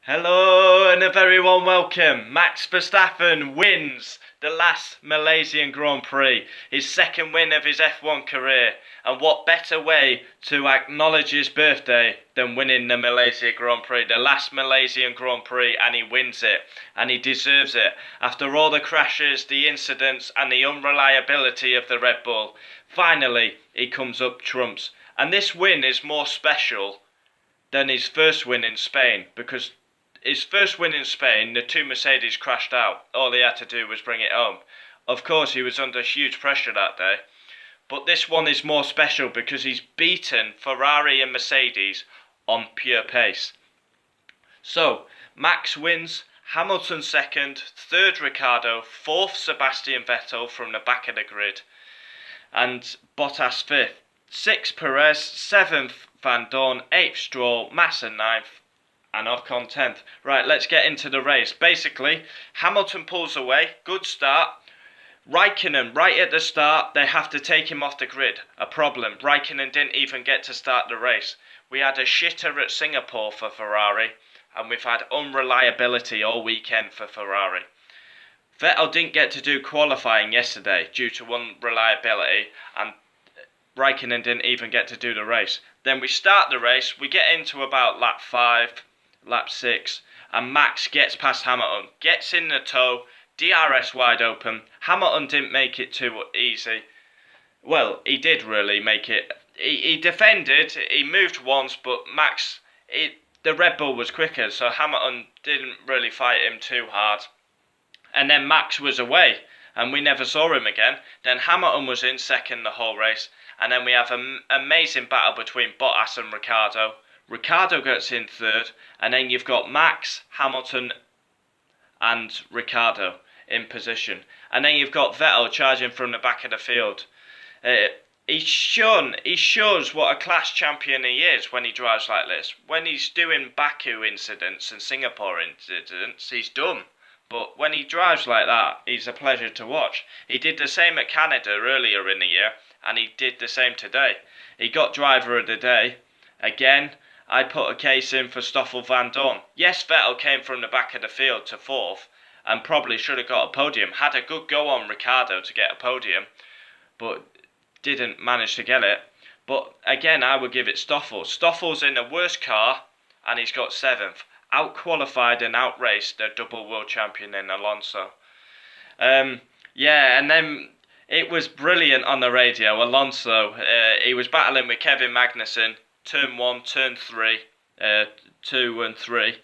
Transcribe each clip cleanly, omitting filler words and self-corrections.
Hello and a very warm welcome. Max Verstappen wins the last Malaysian Grand Prix, his second win of his F1 career. And what better way to acknowledge his birthday than winning the Malaysia Grand Prix, the last Malaysian Grand Prix, and he wins it. And he deserves it. After all the crashes, the incidents, and the unreliability of the Red Bull, finally he comes up trumps. And this win is more special than his first win in Spain, because his first win in Spain, the two Mercedes crashed out. All he had to do was bring it home. Of course, he was under huge pressure that day. But this one is more special because he's beaten Ferrari and Mercedes on pure pace. So, Max wins, Hamilton second, third Ricciardo, fourth Sebastian Vettel from the back of the grid, and Bottas fifth. Sixth Perez, seventh Vandoorne, eighth Stroll, Massa ninth, and Ocon 10th. Right, let's get into the race. Basically, Hamilton pulls away, good start. Raikkonen, right at the start, they have to take him off the grid. A problem. Raikkonen didn't even get to start the race. We had a shitter at Singapore for Ferrari, and we've had unreliability all weekend for Ferrari. Vettel didn't get to do qualifying yesterday due to unreliability, and Raikkonen didn't even get to do the race. Then we start the race, we get into about lap 5, lap 6, and Max gets past Hamilton, gets in the tow, DRS wide open. Hamilton didn't make it too easy. Well, he did really make it. He defended, he moved once, but the Red Bull was quicker, so Hamilton didn't really fight him too hard. And then Max was away, and we never saw him again. Then Hamilton was in second the whole race, and then we have an amazing battle between Bottas and Ricciardo. Ricciardo gets in third, and then you've got Max, Hamilton, and Ricciardo in position. And then you've got Vettel charging from the back of the field. He shows what a class champion he is when he drives like this. When he's doing Baku incidents and Singapore incidents, he's dumb. But when he drives like that, he's a pleasure to watch. He did the same at Canada earlier in the year, and he did the same today. He got driver of the day. Again, I put a case in for Stoffel Vandoorne. Yes, Vettel came from the back of the field to fourth, and probably should have got a podium. Had a good go on Ricciardo to get a podium, but didn't manage to get it. But again, I would give it Stoffel. Stoffel's in the worst car, and he's got seventh. Out-qualified and out-raced the double world champion in Alonso. And then it was brilliant on the radio. Alonso, he was battling with Kevin Magnussen, turn 1, turn 3, 2 and 3.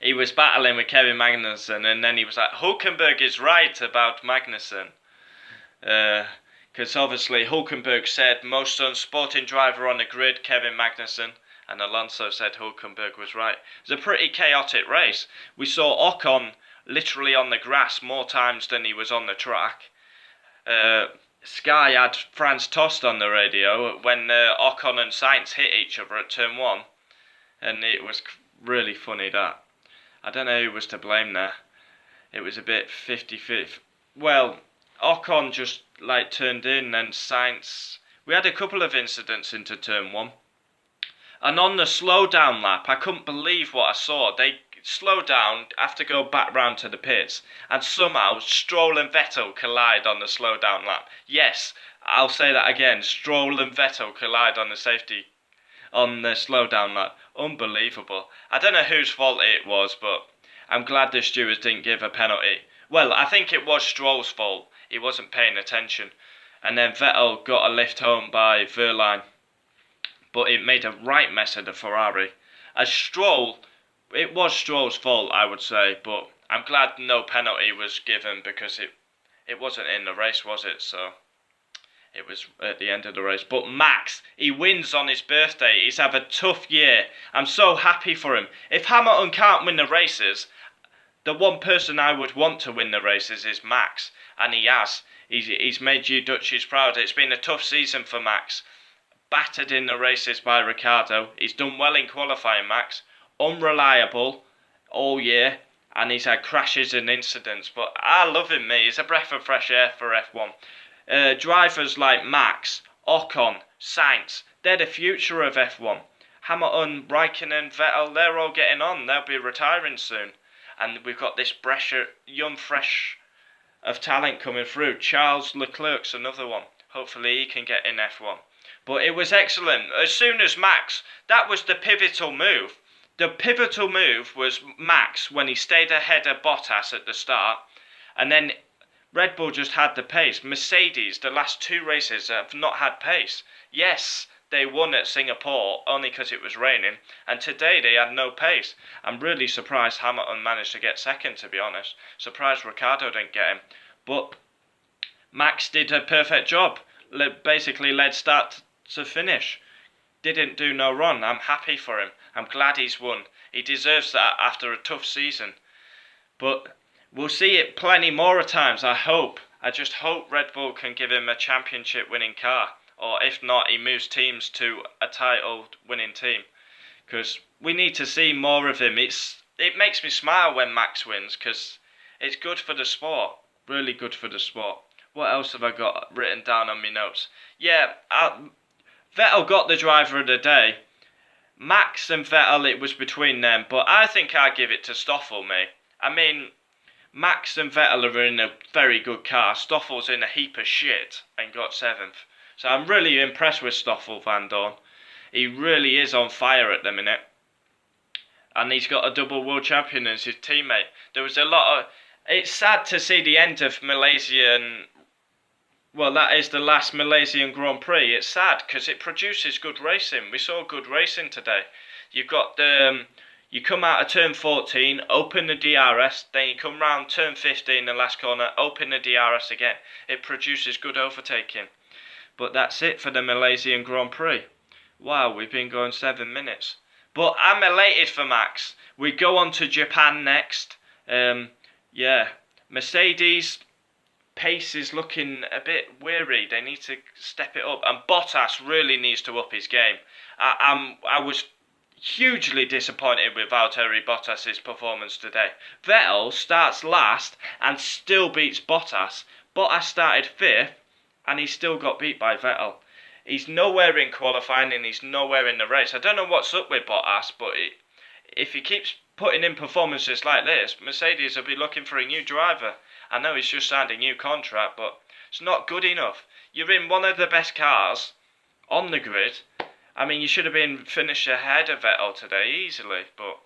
He was battling with Kevin Magnussen, and then he was like, Hulkenberg is right about Magnussen. Because obviously Hulkenberg said most unsporting driver on the grid, Kevin Magnussen, and Alonso said Hulkenberg was right. It was a pretty chaotic race. We saw Ocon literally on the grass more times than he was on the track. Sky had Franz Tost on the radio when Ocon and Sainz hit each other at turn 1, and it was really funny that. I don't know who was to blame there. It was a bit 50-50. Well, Ocon just turned in, and Sainz. We had a couple of incidents into turn 1. And on the slowdown lap, I couldn't believe what I saw. They slowed down, have to go back round to the pits, and somehow Stroll and Vettel collide on the slowdown lap. Yes, I'll say that again. Stroll and Vettel collide on the slowdown lap. Unbelievable. I don't know whose fault it was, but I'm glad the stewards didn't give a penalty. Well, I think it was Stroll's fault. He wasn't paying attention. And then Vettel got a lift home by Verline. But it made a right mess of the Ferrari. As Stroll, it was Stroll's fault, I would say, but I'm glad no penalty was given because it wasn't in the race, was it? So it was at the end of the race. But Max, he wins on his birthday. He's had a tough year. I'm so happy for him. If Hamilton can't win the races, the one person I would want to win the races is Max, and he has. He's made you dutchys proud. It's been a tough season for Max. Battered in the races by Ricciardo. He's done well in qualifying, Max. Unreliable all year, and he's had crashes and incidents. But I love him, mate. He's a breath of fresh air for F1. Drivers like Max, Ocon, Sainz, they're the future of F1. Hamilton, Raikkonen, Vettel, they're all getting on. They'll be retiring soon. And we've got this young fresh of talent coming through. Charles Leclerc's another one. Hopefully he can get in F1. But it was excellent. As soon as Max, that was the pivotal move. The pivotal move was Max when he stayed ahead of Bottas at the start. And then Red Bull just had the pace. Mercedes, the last 2 races, have not had pace. Yes, they won at Singapore only because it was raining, and today they had no pace. I'm really surprised Hamilton managed to get second, to be honest. Surprised Ricciardo didn't get him. But Max did a perfect job. Basically led start to finish. Didn't do no wrong. I'm happy for him. I'm glad he's won. He deserves that after a tough season. But we'll see it plenty more times, I hope. I just hope Red Bull can give him a championship winning car. Or if not, he moves teams to a title winning team. Because we need to see more of him. It makes me smile when Max wins, because it's good for the sport. Really good for the sport. What else have I got written down on my notes? Yeah, Vettel got the driver of the day. Max and Vettel, it was between them. But I think I'd give it to Stoffel, mate. I mean, Max and Vettel are in a very good car. Stoffel's in a heap of shit and got 7th. So I'm really impressed with Stoffel Vandoorne. He really is on fire at the minute. And he's got a double world champion as his teammate. There was a lot of... It's sad to see the end of Malaysian... Well, that is the last Malaysian Grand Prix. It's sad because it produces good racing. We saw good racing today. You've got the... You come out of turn 14, open the DRS, then you come round turn 15, the last corner, open the DRS again. It produces good overtaking. But that's it for the Malaysian Grand Prix. Wow, we've been going 7 minutes. But I'm elated for Max. We go on to Japan next. Yeah, Mercedes pace is looking a bit weary. They need to step it up. And Bottas really needs to up his game. I was hugely disappointed with Valtteri Bottas' performance today. Vettel starts last and still beats Bottas. Bottas started 5th. And he still got beat by Vettel. He's nowhere in qualifying and he's nowhere in the race. I don't know what's up with Bottas, but if he keeps putting in performances like this, Mercedes will be looking for a new driver. I know he's just signed a new contract, but it's not good enough. You're in one of the best cars on the grid. I mean, you should have been finished ahead of Vettel today easily, but...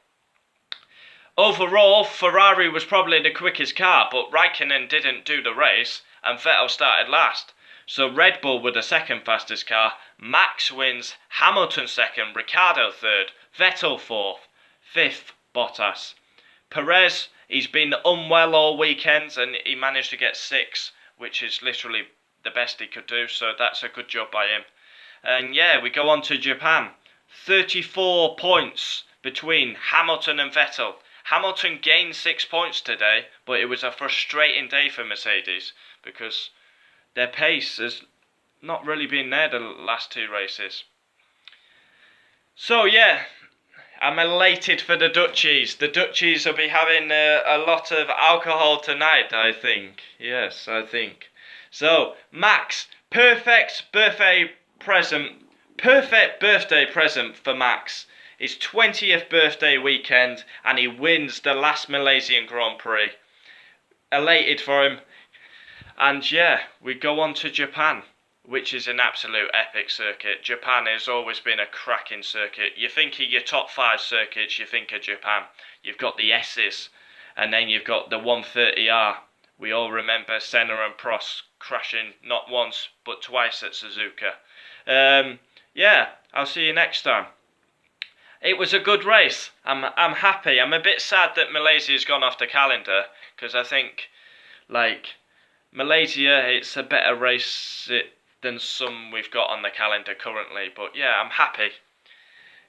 Overall, Ferrari was probably the quickest car, but Raikkonen didn't do the race, and Vettel started last. So Red Bull were the second fastest car. Max wins, Hamilton second, Ricciardo third, Vettel fourth, 5th Bottas. Perez, he's been unwell all weekend and he managed to get 6th, which is literally the best he could do, so that's a good job by him. And yeah, we go on to Japan. 34 points between Hamilton and Vettel. Hamilton gained 6 points today, but it was a frustrating day for Mercedes because their pace has not really been there the last 2 races. So yeah, I'm elated for the dutchys. The dutchys will be having a lot of alcohol tonight, I think. Yes, I think. So, Max, perfect birthday present for Max. His 20th birthday weekend, and he wins the last Malaysian Grand Prix. Elated for him. And yeah, we go on to Japan, which is an absolute epic circuit. Japan has always been a cracking circuit. You think of your top 5 circuits, you think of Japan. You've got the S's, and then you've got the 130R. We all remember Senna and Prost crashing not once, but twice at Suzuka. Yeah, I'll see you next time. It was a good race. I'm happy. I'm a bit sad that Malaysia's gone off the calendar, because I think, like... Malaysia, it's a better race than some we've got on the calendar currently. But yeah, I'm happy.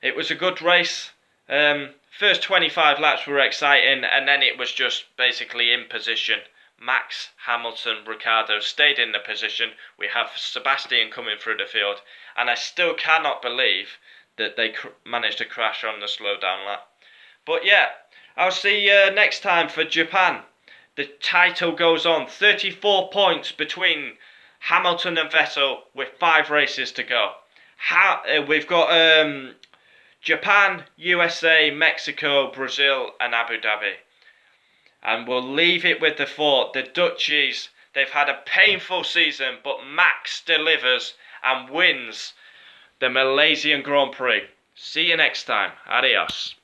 It was a good race. First 25 laps were exciting, and then it was just basically in position. Max, Hamilton, Ricciardo stayed in the position. We have Sebastian coming through the field. And I still cannot believe that they managed to crash on the slow down lap. But yeah, I'll see you next time for Japan. The title goes on. 34 points between Hamilton and Vettel with 5 races to go. We've got Japan, USA, Mexico, Brazil and Abu Dhabi. And we'll leave it with the thought, the dutchys, they've had a painful season, but Max delivers and wins the Malaysian Grand Prix. See you next time. Adios.